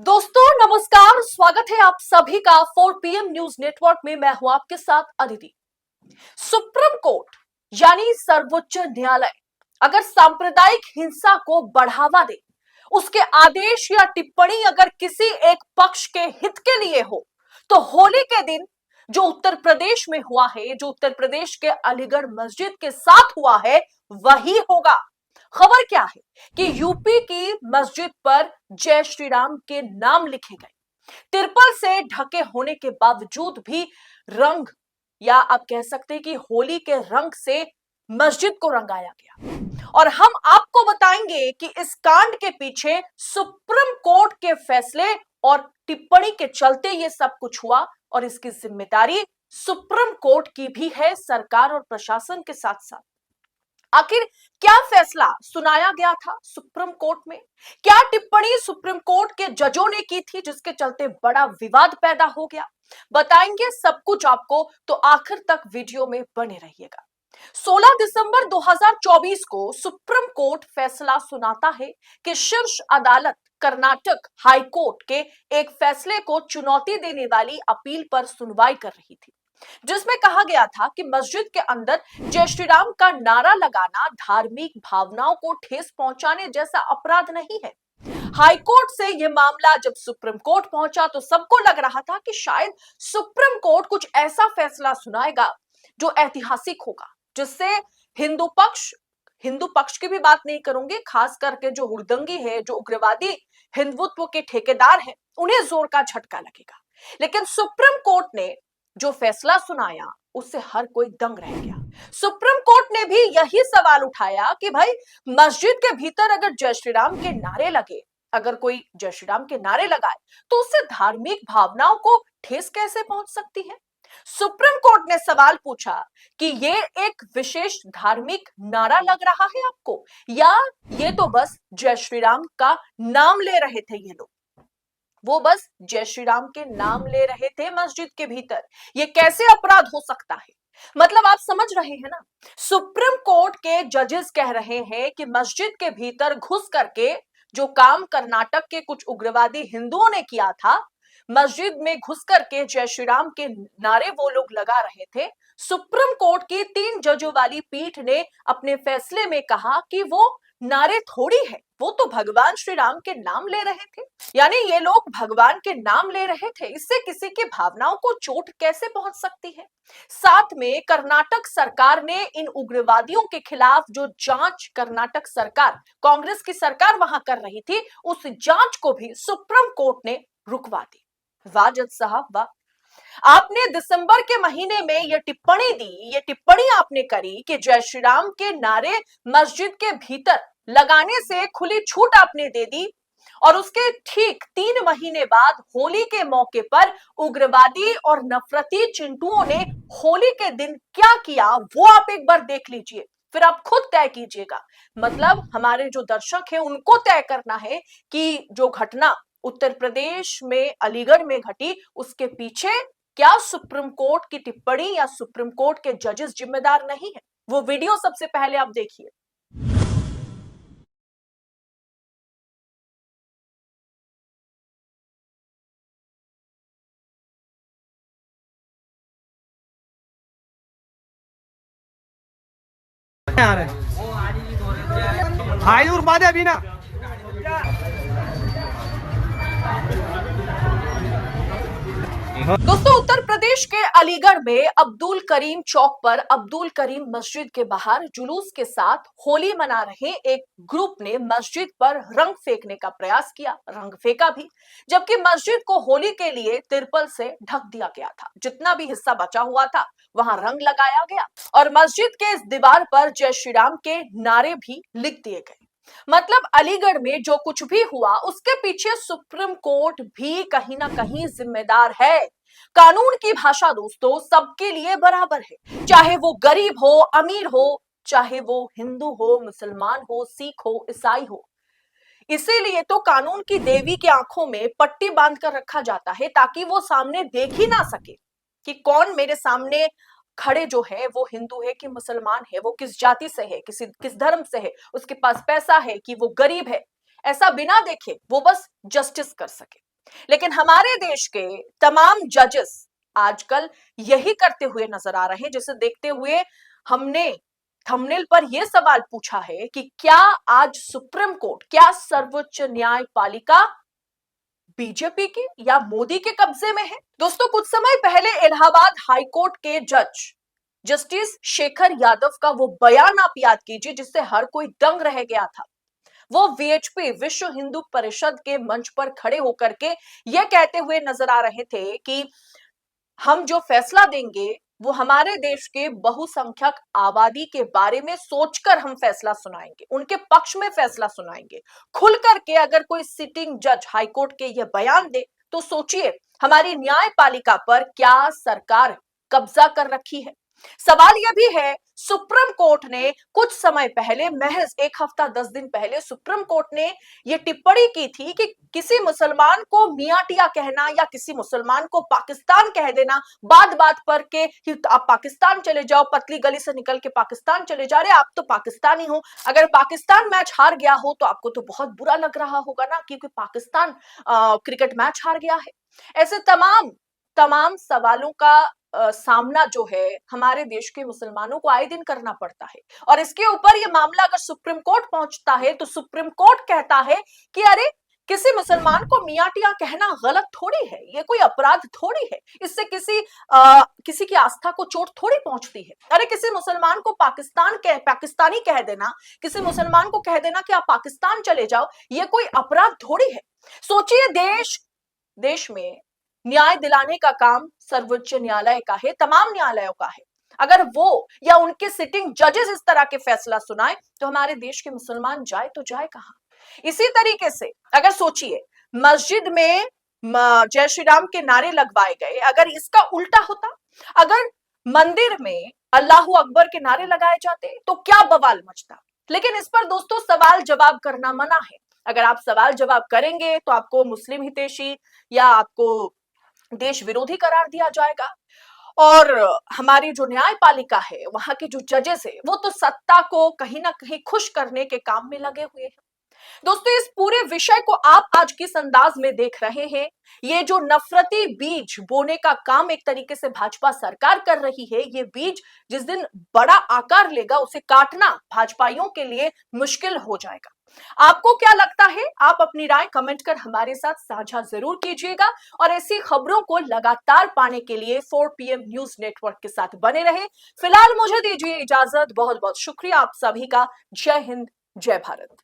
दोस्तों नमस्कार, स्वागत है आप सभी का 4 PM न्यूज नेटवर्क में। मैं हूं आपके साथ अदिति। सुप्रीम कोर्ट यानी सर्वोच्च न्यायालय अगर सांप्रदायिक हिंसा को बढ़ावा दे, उसके आदेश या टिप्पणी अगर किसी एक पक्ष के हित के लिए हो, तो होली के दिन जो उत्तर प्रदेश में हुआ है, जो उत्तर प्रदेश के अलीगढ़ मस्जिद के साथ हुआ है, वही होगा। खबर क्या है कि यूपी की मस्जिद पर जय श्री राम के नाम लिखे गए। तिरपल से ढके होने के बावजूद भी रंग, या आप कह सकते हैं कि होली के रंग से मस्जिद को रंगाया गया। और हम आपको बताएंगे कि इस कांड के पीछे सुप्रीम कोर्ट के फैसले और टिप्पणी के चलते ये सब कुछ हुआ, और इसकी जिम्मेदारी सुप्रीम कोर्ट की भी है, सरकार और प्रशासन के साथ साथ। आखिर क्या फैसला सुनाया गया था सुप्रीम कोर्ट में, क्या टिप्पणी सुप्रीम कोर्ट के जजों ने की थी जिसके चलते बड़ा विवाद पैदा हो गया, बताएंगे सब कुछ आपको, तो आखिर तक वीडियो में बने रहिएगा। 16 दिसंबर 2024 को सुप्रीम कोर्ट फैसला सुनाता है कि शीर्ष अदालत कर्नाटक हाई कोर्ट के एक फैसले को चुनौती देने वाली अपील पर सुनवाई कर रही थी, जिसमें कहा गया था कि मस्जिद के अंदर जय श्री राम का नारा लगाना धार्मिक भावनाओं को ठेस पहुंचाने जैसा अपराध नहीं है। हाईकोर्ट से यह मामला जब सुप्रीम कोर्ट पहुंचा तो सबको लग रहा था कि शायद सुप्रीम कोर्ट कुछ ऐसा फैसला सुनाएगा जो ऐतिहासिक होगा, जिससे हिंदू पक्ष की भी बात नहीं करूंगी, खास करके जो हुड़दंगी है, जो उग्रवादी हिंदुत्व के ठेकेदार हैं, उन्हें जोर का झटका लगेगा। लेकिन सुप्रीम कोर्ट ने जो फैसला सुनाया उससे हर कोई दंग रह गया। सुप्रीम कोर्ट ने भी यही सवाल उठाया कि भाई, मस्जिद के भीतर अगर जय श्री राम के नारे लगे, अगर कोई जय श्री राम के नारे लगाए, तो उससे धार्मिक भावनाओं को ठेस कैसे पहुंच सकती है। सुप्रीम कोर्ट ने सवाल पूछा कि ये एक विशेष धार्मिक नारा लग रहा है आपको, या ये तो बस जय श्री राम का नाम ले रहे थे ये लोग, वो बस जय श्री राम के नाम ले रहे थे मस्जिद के भीतर, ये कैसे अपराध हो सकता है। मतलब आप समझ रहे हैं ना, सुप्रीम कोर्ट के जजेस कह रहे हैं कि मस्जिद के भीतर घुस करके जो काम कर्नाटक के कुछ उग्रवादी हिंदुओं ने किया था, मस्जिद में घुस करके जय श्री राम के नारे वो लोग लगा रहे थे, सुप्रीम कोर्ट की 3 जजों वाली पीठ ने अपने फैसले में कहा कि वो नारे थोड़ी है, वो तो भगवान श्री राम के नाम ले रहे थे। यानी ये लोग भगवान के नाम ले रहे थे, इससे किसी की भावनाओं को चोट कैसे पहुंच सकती है। साथ में कर्नाटक सरकार ने इन उग्रवादियों के खिलाफ जो जांच कर्नाटक सरकार, कांग्रेस की सरकार वहां कर रही थी, उस जांच को भी सुप्रीम कोर्ट ने रुकवा दी। वाह जज साहब वाह, आपने दिसंबर के महीने में यह टिप्पणी दी, ये टिप्पणी आपने करी कि जय श्री राम के नारे मस्जिद के भीतर लगाने से खुली छूट आपने दे दी, और उसके ठीक 3 महीने बाद होली के मौके पर उग्रवादी और नफरती चिंटुओं ने होली के दिन क्या किया वो आप एक बार देख लीजिए, फिर आप खुद तय कीजिएगा। मतलब हमारे जो दर्शक हैं उनको तय करना है कि जो घटना उत्तर प्रदेश में अलीगढ़ में घटी, उसके पीछे क्या सुप्रीम कोर्ट की टिप्पणी या सुप्रीम कोर्ट के जजेस जिम्मेदार नहीं है। वो वीडियो सबसे पहले आप देखिए। आयनूर मादे अभी ना दोस्तों, उत्तर प्रदेश के अलीगढ़ में अब्दुल करीम चौक पर अब्दुल करीम मस्जिद के बाहर जुलूस के साथ होली मना रहे एक ग्रुप ने मस्जिद पर रंग फेंकने का प्रयास किया, रंग फेंका भी, जबकि मस्जिद को होली के लिए तिरपल से ढक दिया गया था। जितना भी हिस्सा बचा हुआ था वहां रंग लगाया गया, और मस्जिद के इस दीवार पर जय श्री राम के नारे भी लिख दिए गए। मतलब अलीगढ़ में जो कुछ भी हुआ उसके पीछे सुप्रीम कोर्ट भी कहीं ना कहीं जिम्मेदार है। कानून की भाषा दोस्तों सबके लिए बराबर है, चाहे वो गरीब हो, अमीर हो, चाहे वो हिंदू हो, मुसलमान हो, सिख हो, ईसाई हो। इसीलिए तो कानून की देवी की आंखों में पट्टी बांध कर रखा जाता है, ताकि वो सामने देख ही ना सके कि कौन मेरे सामने खड़े जो है वो हिंदू है कि मुसलमान है, वो किस जाति से है, किस धर्म से है, उसके पास पैसा है कि वो गरीब है। ऐसा बिना देखे वो बस जस्टिस कर सके। लेकिन हमारे देश के तमाम जजेस आजकल यही करते हुए नजर आ रहे हैं, जिसे देखते हुए हमने थंबनेल पर यह सवाल पूछा है कि क्या आज सुप्रीम कोर्ट, क्या सर्वोच्च न्यायपालिका बीजेपी के या मोदी के कब्जे में है? दोस्तों, कुछ समय पहले इलाहाबाद हाईकोर्ट के जज जस्टिस शेखर यादव का वो बयान आप याद कीजिए जिससे हर कोई दंग रह गया था। वो वीएचपी, विश्व हिंदू परिषद के मंच पर खड़े होकर के यह कहते हुए नजर आ रहे थे कि हम जो फैसला देंगे वो हमारे देश के बहुसंख्यक आबादी के बारे में सोचकर हम फैसला सुनाएंगे, उनके पक्ष में फैसला सुनाएंगे। खुल करके अगर कोई सिटिंग जज हाईकोर्ट के ये बयान दे तो सोचिए हमारी न्यायपालिका पर क्या सरकार कब्जा कर रखी है। सवाल यह भी है, सुप्रीम कोर्ट ने कुछ समय पहले, महज एक हफ्ता 10 दिन पहले सुप्रीम कोर्ट ने यह टिप्पणी की थी कि किसी मुसलमान को मियां टिया कहना या किसी मुसलमान को पाकिस्तान कह देना, बात बात पर के कि आप पाकिस्तान चले जाओ, पतली गली से निकल के पाकिस्तान चले जा रहे, आप तो पाकिस्तानी हो, अगर पाकिस्तान मैच हार गया हो तो आपको तो बहुत बुरा लग रहा होगा ना, क्योंकि पाकिस्तान क्रिकेट मैच हार गया है। ऐसे तमाम तमाम सवालों का सामना जो है हमारे देश के मुसलमानों को आए दिन करना पड़ता है। और इसके ऊपर ये मामला अगर सुप्रीम कोर्ट पहुंचता है तो सुप्रीम कोर्ट कहता है कि अरे किसी मुसलमान को मियां टिया कहना गलत थोड़ी है, ये कोई अपराध थोड़ी है, इससे किसी की आस्था को चोट थोड़ी पहुंचती है। अरे किसी मुसलमान को पाकिस्तानी कह देना, किसी मुसलमान को कह देना कि आप पाकिस्तान चले जाओ, ये कोई अपराध थोड़ी है। सोचिए, देश में न्याय दिलाने का काम सर्वोच्च न्यायालय का है, तमाम न्यायालयों का है। अगर वो या उनके सिटिंग जजेस इस तरह के फैसला सुनाए तो हमारे देश के मुसलमान जाए तो जाए कहां। इसी तरीके से अगर सोचिए, मस्जिद में जय श्री राम के नारे लगवाए गए, अगर इसका उल्टा होता, अगर मंदिर में अल्लाहू अकबर के नारे लगाए जाते तो क्या बवाल मचता। लेकिन इस पर दोस्तों सवाल जवाब करना मना है। अगर आप सवाल जवाब करेंगे तो आपको मुस्लिम हितैषी या आपको देश विरोधी करार दिया जाएगा। और हमारी जो न्यायपालिका है, वहां के जो जजेस है, वो तो सत्ता को कहीं ना कहीं खुश करने के काम में लगे हुए हैं। दोस्तों, इस पूरे विषय को आप आज किस अंदाज में देख रहे हैं? ये जो नफरती बीज बोने का काम एक तरीके से भाजपा सरकार कर रही है, ये बीज जिस दिन बड़ा आकार लेगा उसे काटना भाजपाइयों के लिए मुश्किल हो जाएगा। आपको क्या लगता है? आप अपनी राय कमेंट कर हमारे साथ साझा जरूर कीजिएगा और ऐसी खबरों को लगातार पाने के लिए 4 PM न्यूज नेटवर्क के साथ बने रहे। फिलहाल मुझे दीजिए इजाजत। बहुत बहुत शुक्रिया आप सभी का। जय हिंद, जय भारत।